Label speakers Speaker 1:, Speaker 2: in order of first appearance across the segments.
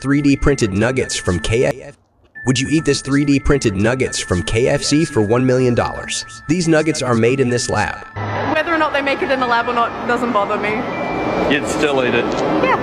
Speaker 1: 3D printed nuggets from KFC? Would you eat this 3D printed nuggets from KFC for $1 million? These nuggets are made in this lab.
Speaker 2: Whether or not they make it in the lab or not doesn't bother me.
Speaker 3: You'd still eat it?
Speaker 2: Yeah.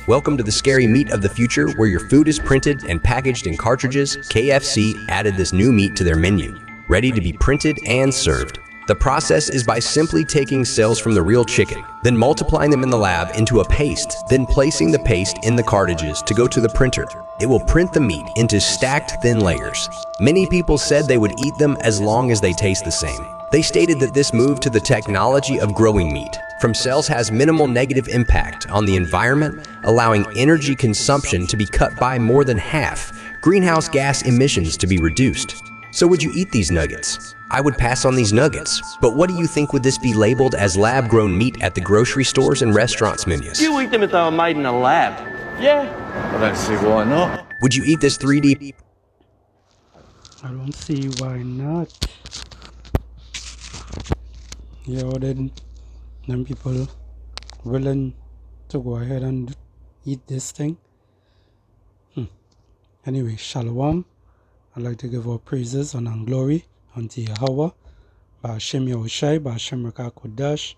Speaker 1: Welcome to the scary meat of the future, where your food is printed and packaged in cartridges. KFC added this new meat to their menu, ready to be printed and served. The process is by simply taking cells from the real chicken, then multiplying them in the lab into a paste, then placing the paste in the cartridges to go to the printer. It will print the meat into stacked thin layers. Many people said they would eat them as long as they taste the same. They stated that this move to the technology of growing meat from cells has minimal negative impact on the environment, allowing energy consumption to be cut by more than half, greenhouse gas emissions to be reduced. So would you eat these nuggets? I would pass on these nuggets. But what do you think would this be labeled as lab-grown meat at the grocery stores and restaurants menus?
Speaker 3: You eat them if they were made in a lab. Yeah.
Speaker 4: I don't see why not.
Speaker 1: Would you eat this 3D?
Speaker 5: I don't see why not. Yeah, then people willing to go ahead and eat this thing. Anyway, Shalom. I'd like to give our praises and glory unto Yahweh, Ba'ashem Yahushai, Ba'ashem Rakah Kodash.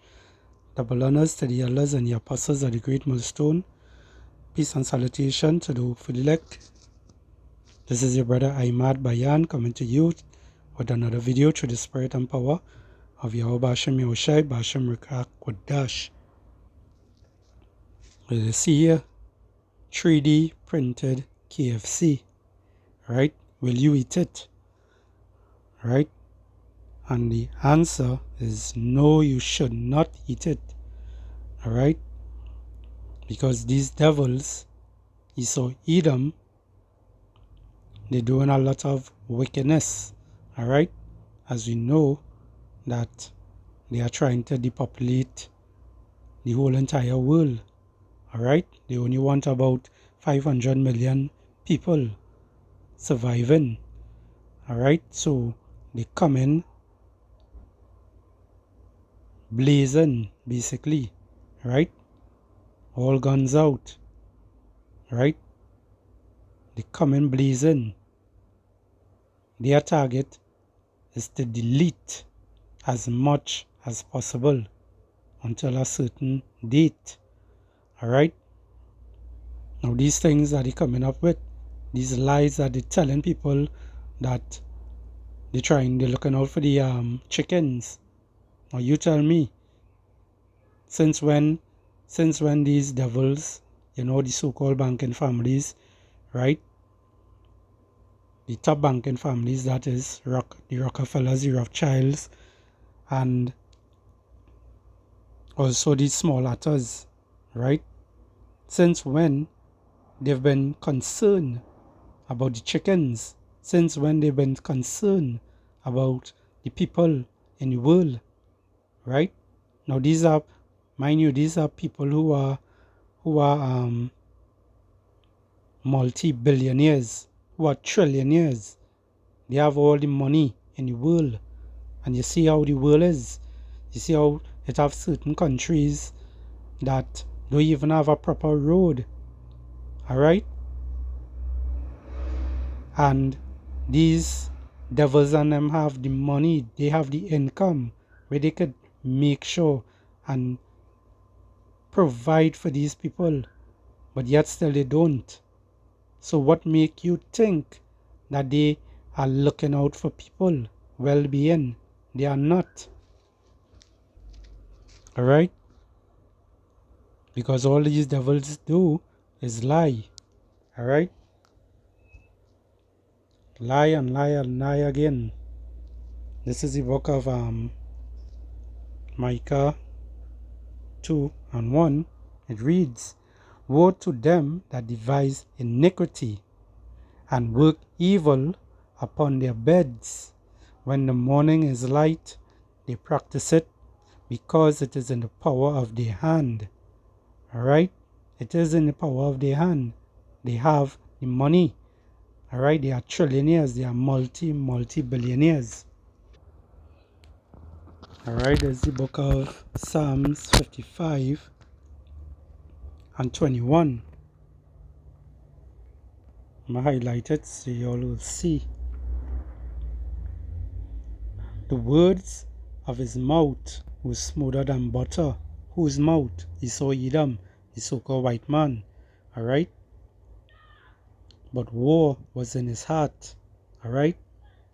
Speaker 5: Double honors to the elders and the apostles of the great millstone. Peace and salutation to the hopeful elect. This is your brother Ahmad Bayan coming to you with another video through the spirit and power of Yahweh Ba'ashem Yahushai, Ba'ashem Rakah Kodash. As you see here, 3D printed KFC, right? Will you eat it? Right? And the answer is no, you should not eat it. Alright? Because these devils, Esau, Edom, they're doing a lot of wickedness. Alright? As we know that they are trying to depopulate the whole entire world. Alright? They only want about 500 million people surviving. Alright, so they come in blazing, basically, right? All guns out, right? They come in blazing. Their target is to delete as much as possible until a certain date. Alright? Now these things that they're coming up with, these lies that they're telling people, that they're looking out for the chickens. Now you tell me, since when these devils, you know, the so-called banking families, right? The top banking families, that is, the Rockefellers, the Rothschilds, and also these small actors, right? Since when they've been concerned about the chickens? Since when they've been concerned about the people in the world, right? Now these are, mind you, these are people who are multi-billionaires, who are trillionaires. They have all the money in the world, and you see how the world is. You see how it have certain countries that don't even have a proper road. All right. And these devils and them have the money, they have the income where they could make sure and provide for these people, but yet still they don't. So what make you think that they are looking out for people well-being? They are not. Alright? Because all these devils do is lie. Alright? Lie and lie and lie again. This is the book of Micah 2:1. It reads, "Woe to them that devise iniquity and work evil upon their beds. When the morning is light, they practice it, because it is in the power of their hand." Alright? It is in the power of their hand. They have the money. Alright, they are trillionaires, they are multi-billionaires. Alright, there's the book of Psalms 55, and 21. I'm going to highlight it so you all will see. The words of his mouth were smoother than butter. Whose mouth? Esau Edom, the so-called white man. Alright? But war was in his heart. Alright?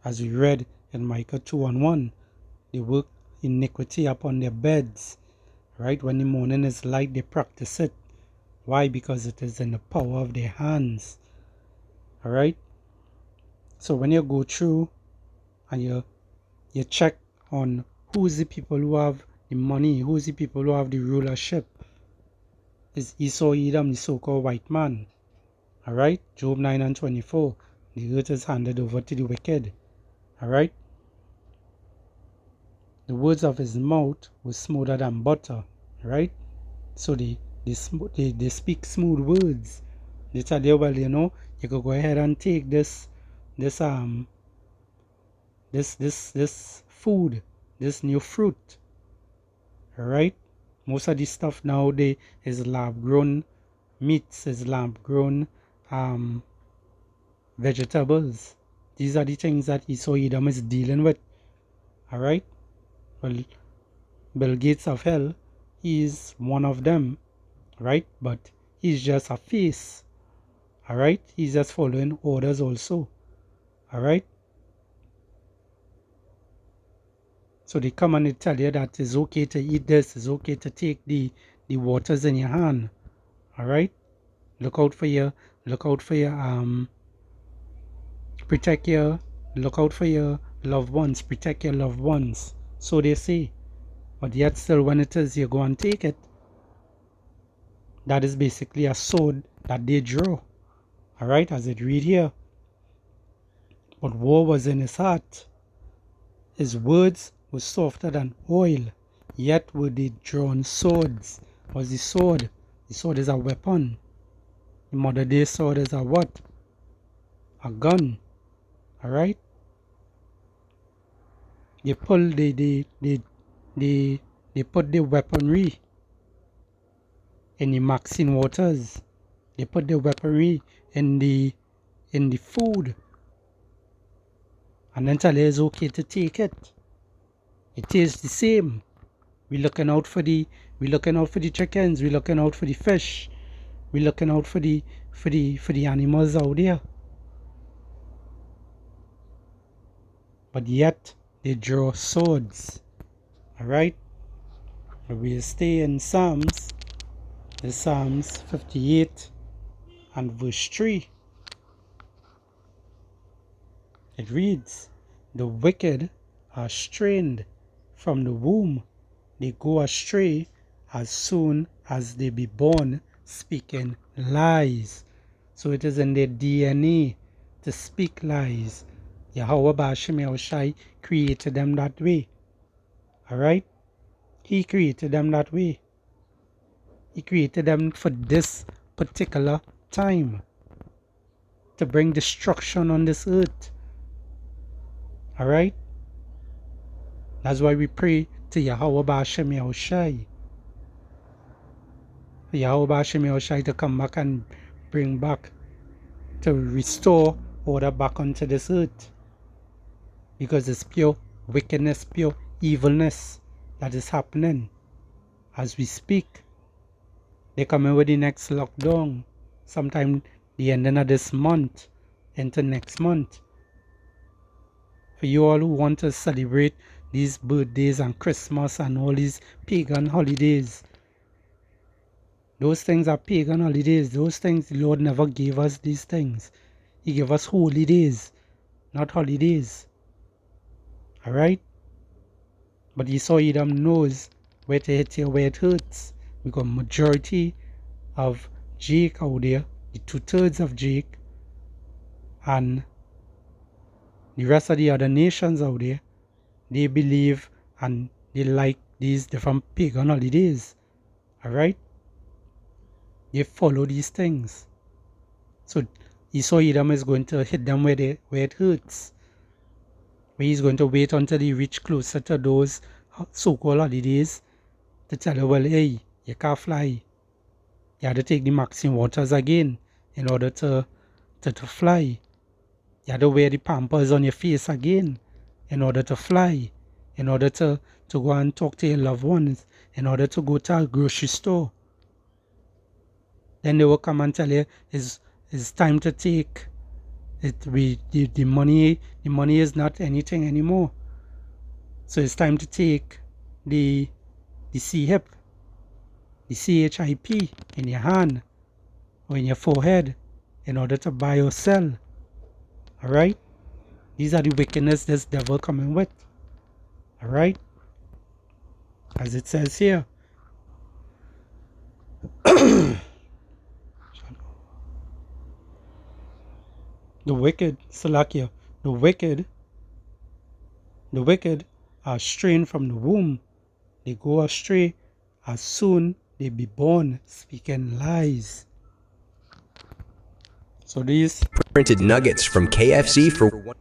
Speaker 5: As we read in Micah 2:1, they work iniquity upon their beds. Right? When the morning is light, they practice it. Why? Because it is in the power of their hands. Alright? So when you go through and you check on who's the people who have the money, who's the people who have the rulership, is Esau Edom, the so-called white man. Alright? Job 9:24. The earth is handed over to the wicked. Alright? The words of his mouth were smoother than butter. Right? So they speak smooth words. They tell you, well, you know, you could go ahead and take this food, this new fruit. Alright? Most of this stuff nowadays is lab grown meats, is lab grown vegetables. These are the things that Esau Edom is dealing with. Alright? Well, Bill Gates of hell, he is one of them, right? But he's just a face. Alright? He's just following orders also. Alright? So they come and they tell you that it's okay to eat this, it's okay to take the waters in your hand. Alright? Look out for your protect your look out for your loved ones, protect your loved ones. So they say. But yet still when it is you go and take it, that is basically a sword that they draw. Alright, as it read here. But war was in his heart. His words were softer than oil, yet were they drawn swords. Was the sword? The sword is a weapon. The modern day sword is a what? A gun. Alright? They pull they put the weaponry in the Maxine waters. They put the weaponry in the food. And then tell you it's okay to take it. It tastes the same. We're looking out for the chickens, we're looking out for the fish, we're looking out for the animals out there. But yet they draw swords. Alright? We'll stay in Psalms. In Psalms 58 and verse 3. It reads, the wicked are strained from the womb. They go astray as soon as they be born, speaking lies. So it is in their DNA to speak lies. Yahweh Bashim Yahushai created them that way. Alright? He created them that way. He created them for this particular time. To bring destruction on this earth. Alright? That's why we pray to Yahweh Bashim Yahushai. For Yahweh Bashim Yahushai to come back and bring back, to restore order back onto this earth. Because it's pure wickedness, pure evilness that is happening as we speak. They're coming with the next lockdown. Sometime the ending of this month into next month. For you all who want to celebrate these birthdays and Christmas and all these pagan holidays. Those things are pagan holidays. Those things, the Lord never gave us these things. He gave us holy days, not holidays. Alright? But Esau Edom knows where to hit you, where it hurts. Because majority of Jake out there, the 2/3 of Jake, and the rest of the other nations out there, they believe and they like these different pagan holidays. Alright? They follow these things. So Esau Edom is going to hit them where it hurts. Where he's going to wait until they reach closer to those so-called holidays to tell you, well, hey, you can't fly. You had to take the maxine waters again in order to fly. You had to wear the pampers on your face again in order to fly, in order to go and talk to your loved ones, in order to go to a grocery store. Then they will come and tell you it's time to take it. The money is not anything anymore. So it's time to take the CHIP, the CHIP in your hand or in your forehead in order to buy or sell. Alright? These are the wickedness this devil coming with. Alright? As it says here. The wicked, Salakia, the wicked are strayed from the womb. They go astray as soon they be born, speaking lies. So these
Speaker 1: Printed nuggets from KFC for one.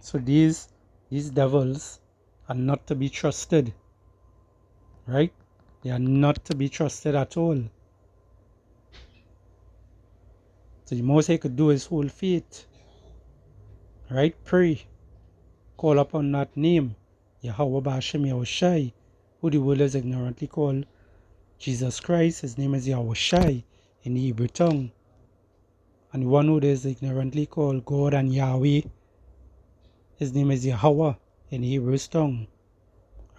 Speaker 5: So these devils are not to be trusted. Right? They are not to be trusted at all. So the most he could do is hold faith. Right? Pray. Call upon that name. Yahweh Ba'ashem Yahushai, who the world is ignorantly called Jesus Christ. His name is Yahushai in the Hebrew tongue. And the one who is ignorantly called God and Yahweh, his name is Yahweh in the Hebrew tongue.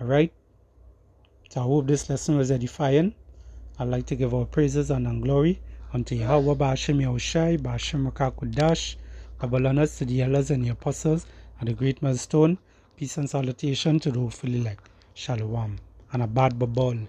Speaker 5: Alright? So I hope this lesson was edifying. I'd like to give our praises and glory unto Yahweh Ba'ashem Yahushai, Ba'ashem Makakudash, double honors to the elders and the apostles and the great millstone. Peace and salutation to the hopeful elect. Shalom. And a bad babal.